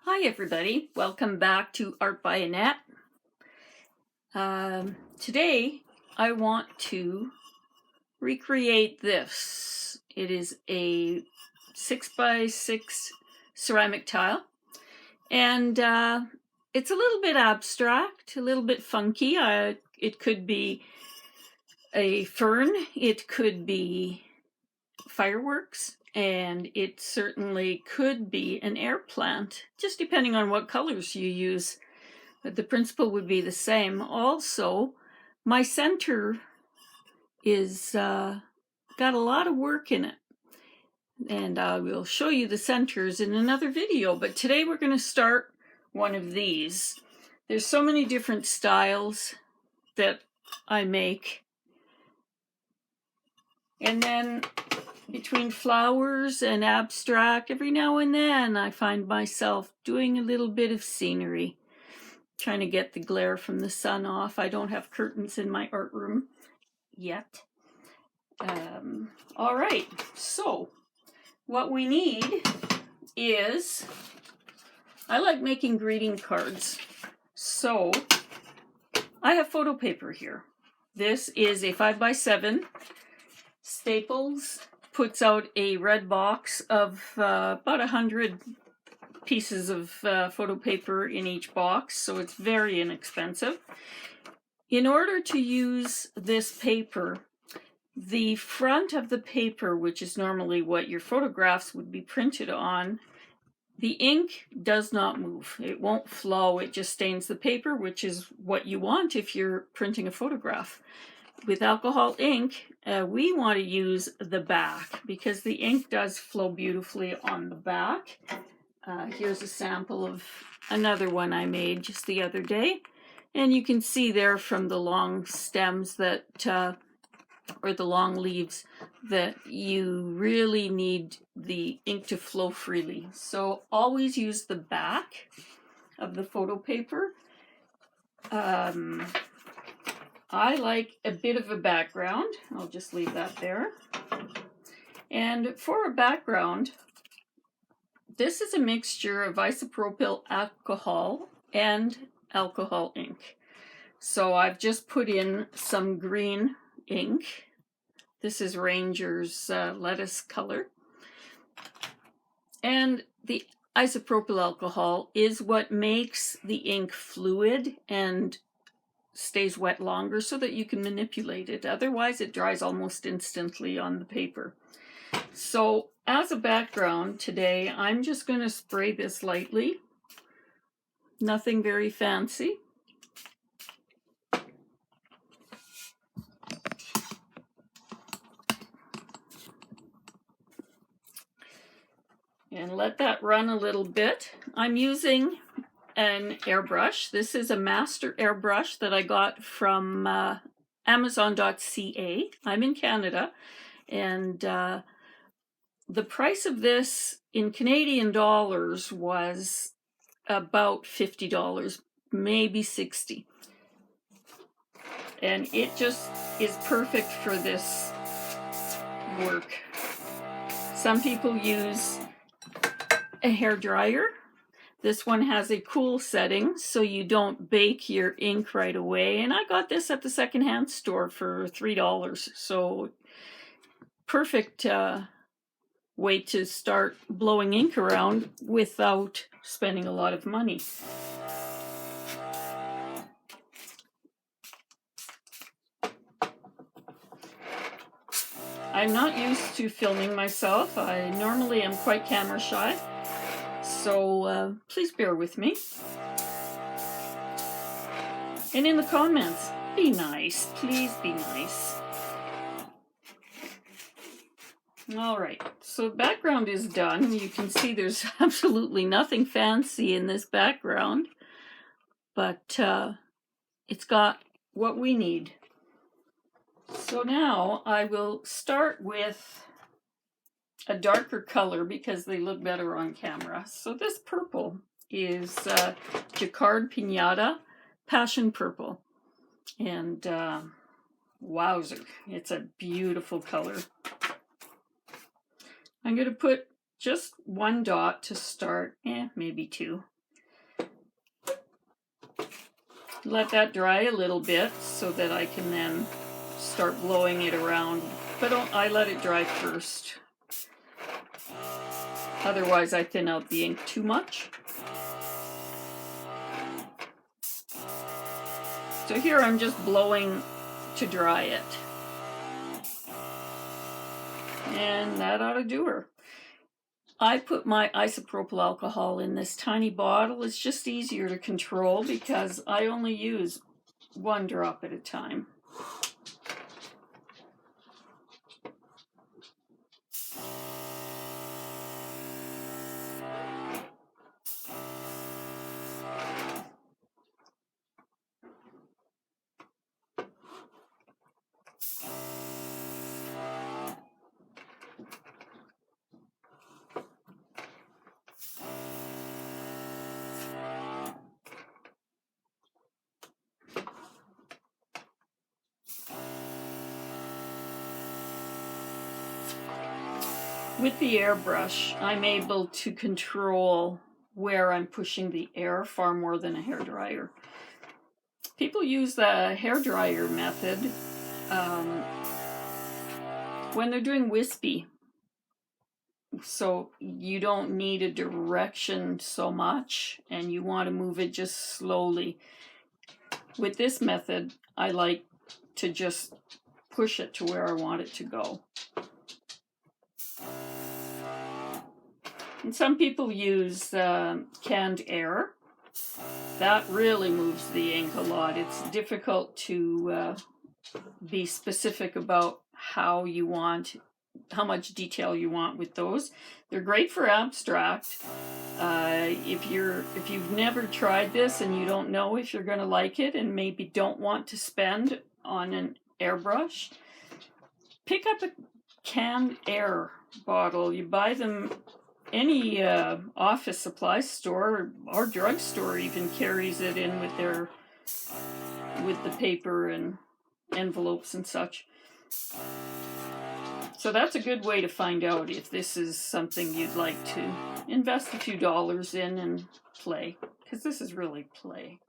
Hi everybody, welcome back to Art by Annette. Today I want to recreate this. It is a 6x6 ceramic tile, and it's a little bit abstract, a little bit funky. It could be a fern, it could be fireworks, and it certainly could be an air plant, just depending on what colors you use. But the principle would be the same. Also, my center is got a lot of work in it, and I will show you the centers in another video. But today we're going to start one of these. There's so many different styles that I make, and then between flowers and abstract, every now and then I find myself doing a little bit of scenery, trying to get the glare from the sun off. I don't have curtains in my art room yet. All right, so what we need is, I like making greeting cards. So I have photo paper here. This is a 5x7. Staples puts out a red box of about 100 pieces of photo paper in each box, so it's very inexpensive. In order to use this paper, the front of the paper, which is normally what your photographs would be printed on, the ink does not move. It won't flow, it just stains the paper, which is what you want if you're printing a photograph. With alcohol ink, we want to use the back because the ink does flow beautifully on the back. Here's a sample of another one I made just the other day. And you can see there from the long stems that, or the long leaves, that you really need the ink to flow freely. So always use the back of the photo paper. I like a bit of a background. I'll just leave that there. And for a background, this is a mixture of isopropyl alcohol and alcohol ink. So I've just put in some green ink. This is Ranger's lettuce color. And the isopropyl alcohol is what makes the ink fluid and stays wet longer so that you can manipulate it. Otherwise, it dries almost instantly on the paper. So as a background today, I'm just going to spray this lightly. Nothing very fancy. And let that run a little bit. I'm using an airbrush. This is a master airbrush that I got from Amazon.ca. I'm in Canada, and the price of this in Canadian dollars was about $50, maybe $60. And it just is perfect for this work. Some people use a hair dryer. This one has a cool setting so you don't bake your ink right away. And I got this at the secondhand store for $3. So perfect way to start blowing ink around without spending a lot of money. I'm not used to filming myself. I normally am quite camera shy. So please bear with me. And in the comments, be nice. Please be nice. All right, so background is done. You can see there's absolutely nothing fancy in this background, but it's got what we need. So now I will start with a darker color because they look better on camera. So this purple is Jacquard Pinata Passion Purple. And wowzer, it's a beautiful color. I'm going to put just one dot to start, maybe two. Let that dry a little bit so that I can then start blowing it around. But I let it dry first. Otherwise I thin out the ink too much. So here I'm just blowing to dry it. And that ought to do her. I put my isopropyl alcohol in this tiny bottle. It's just easier to control because I only use 1 drop at a time. With the airbrush, I'm able to control where I'm pushing the air far more than a hairdryer. People use the hairdryer method when they're doing wispy. So you don't need a direction so much and you want to move it just slowly. With this method, I like to just push it to where I want it to go. And some people use canned air. That really moves the ink a lot. It's difficult to be specific about how much detail you want with those. They're great for abstract. If you've never tried this and you don't know if you're going to like it and maybe don't want to spend on an airbrush, pick up a canned air bottle. You buy them. Any office supply store or drugstore even carries it in with the paper and envelopes and such. So that's a good way to find out if this is something you'd like to invest a few dollars in and play, because this is really play.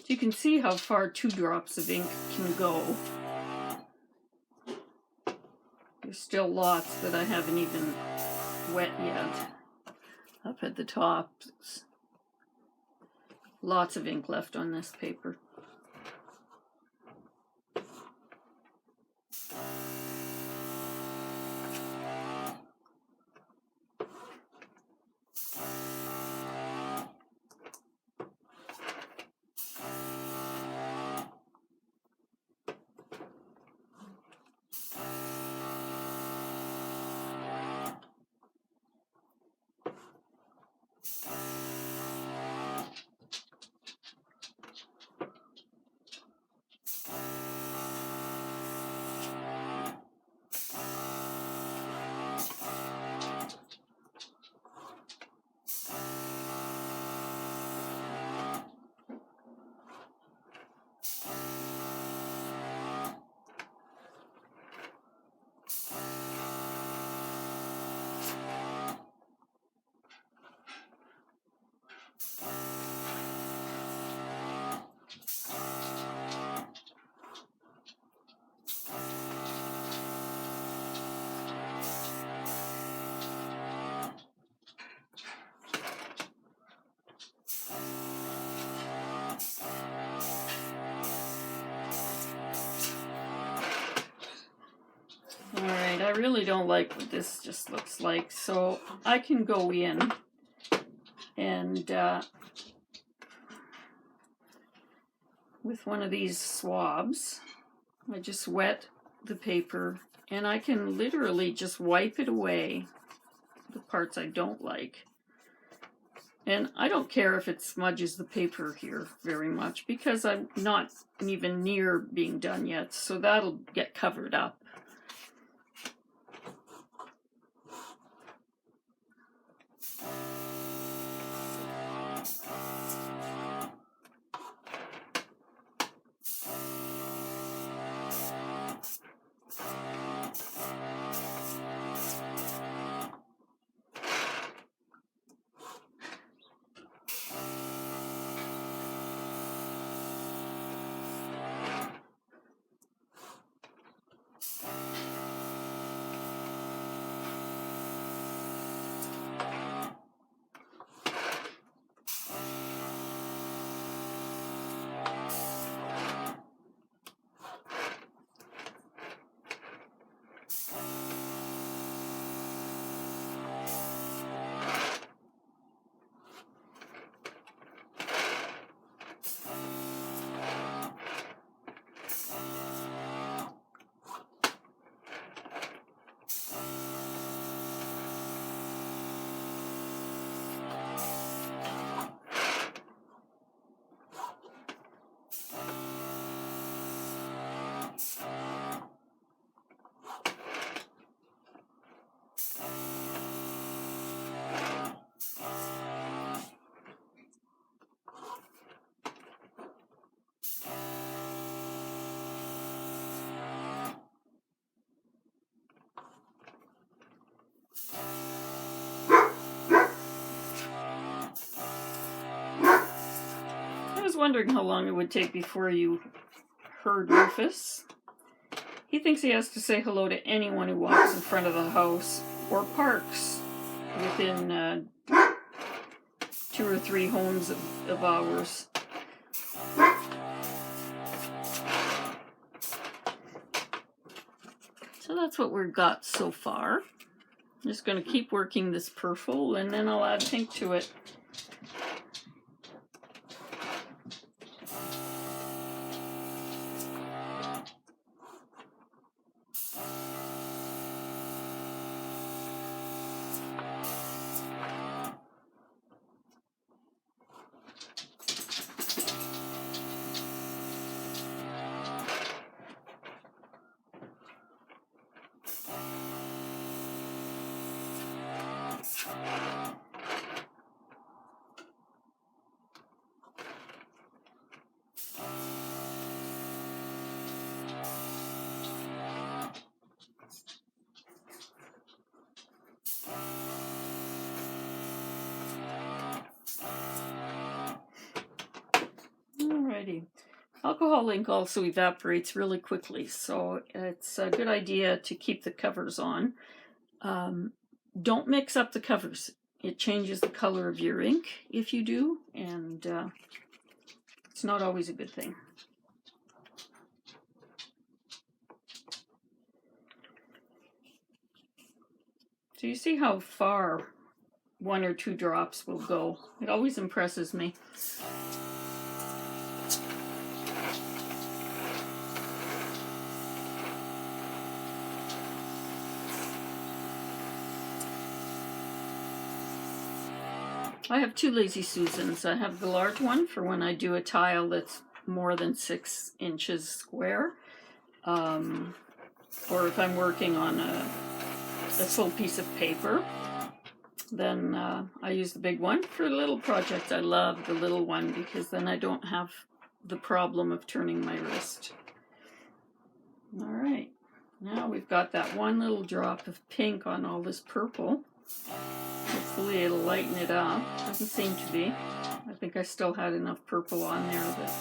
You can see how far 2 drops of ink can go. There's still lots that I haven't even wet yet. Up at the top, lots of ink left on this paper. really don't like what this just looks like, so I can go in and with one of these swabs, I just wet the paper and I can literally just wipe it away, the parts I don't like. And I don't care if it smudges the paper here very much because I'm not even near being done yet, so that'll get covered up. I was wondering how long it would take before you heard Rufus. He thinks he has to say hello to anyone who walks in front of the house or parks within 2 or 3 homes of ours. So that's what we've got so far. I'm just going to keep working this purple and then I'll add pink to it. Alrighty. Alcohol ink also evaporates really quickly, so it's a good idea to keep the covers on. Don't mix up the covers. It changes the color of your ink if you do, and it's not always a good thing. So you see how far 1 or 2 drops will go. It always impresses me. I have 2 Lazy Susans. I have the large one for when I do a tile that's more than 6 inches square, or if I'm working on a full piece of paper, then I use the big one. For little projects, I love the little one because then I don't have the problem of turning my wrist. All right, now we've got that one little drop of pink on all this purple. Hopefully it'll lighten it up. Doesn't seem to be. I think I still had enough purple on there that...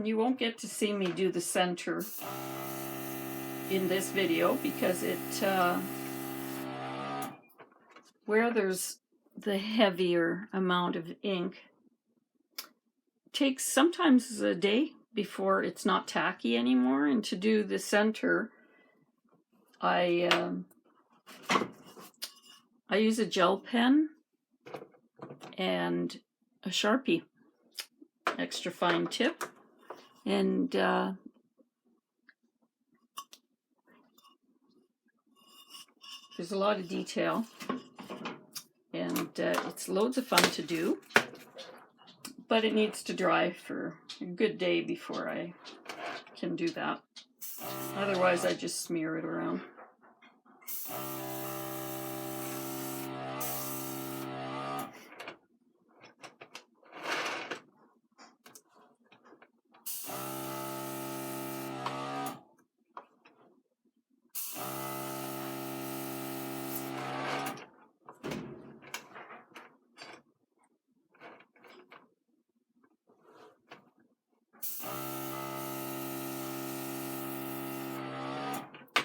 You won't get to see me do the center in this video because it, where there's the heavier amount of ink, takes sometimes a day before it's not tacky anymore. And to do the center, I use a gel pen and a Sharpie, extra fine tip, and there's a lot of detail, and it's loads of fun to do, but it needs to dry for a good day before I can do that. Otherwise I just smear it around.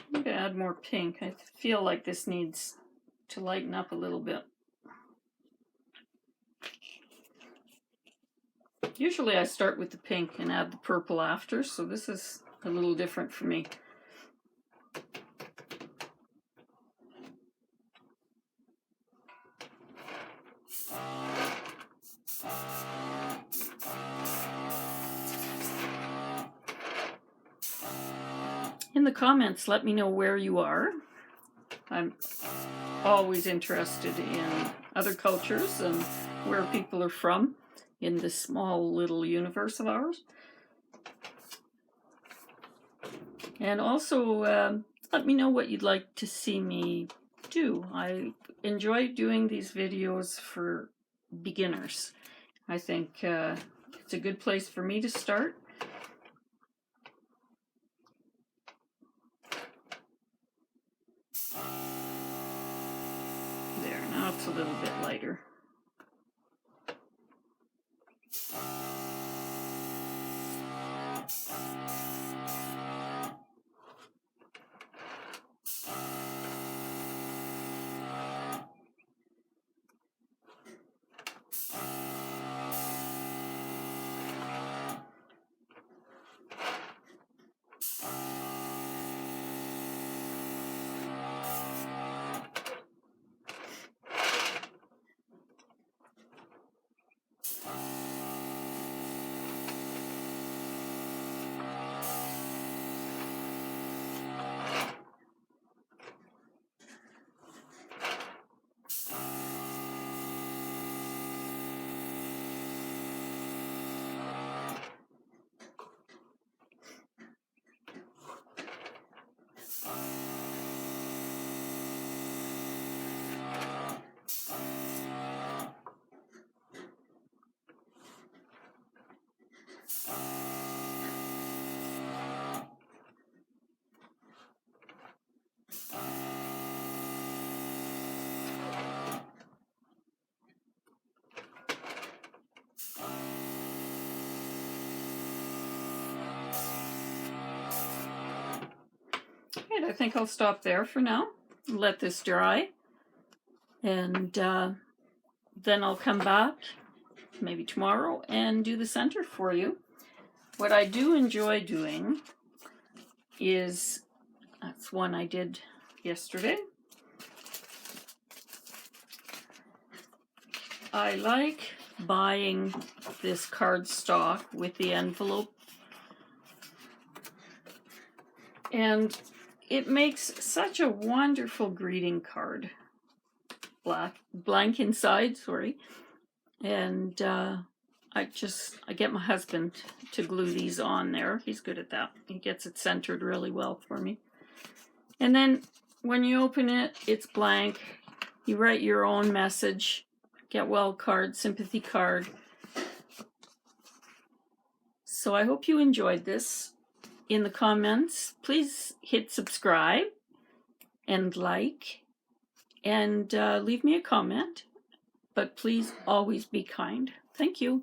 I'm going to add more pink. I feel like this needs to lighten up a little bit. Usually I start with the pink and add the purple after, so this is a little different for me. In the comments, let me know where you are. I'm always interested in other cultures and where people are from in this small little universe of ours. And also let me know what you'd like to see me do. I enjoy doing these videos for beginners. I think it's a good place for me to start. There, now it's a little bit lighter. Right, I think I'll stop there for now. Let this dry, and then I'll come back maybe tomorrow and do the center for you. What I do enjoy doing is, that's one I did yesterday. I like buying this cardstock with the envelope, and it makes such a wonderful greeting card. Blank inside, sorry. And I get my husband to glue these on there. He's good at that. He gets it centered really well for me. And then when you open it, it's blank. You write your own message. Get well card, sympathy card. So I hope you enjoyed this. In the comments, please hit subscribe and like, and leave me a comment. But please always be kind. Thank you.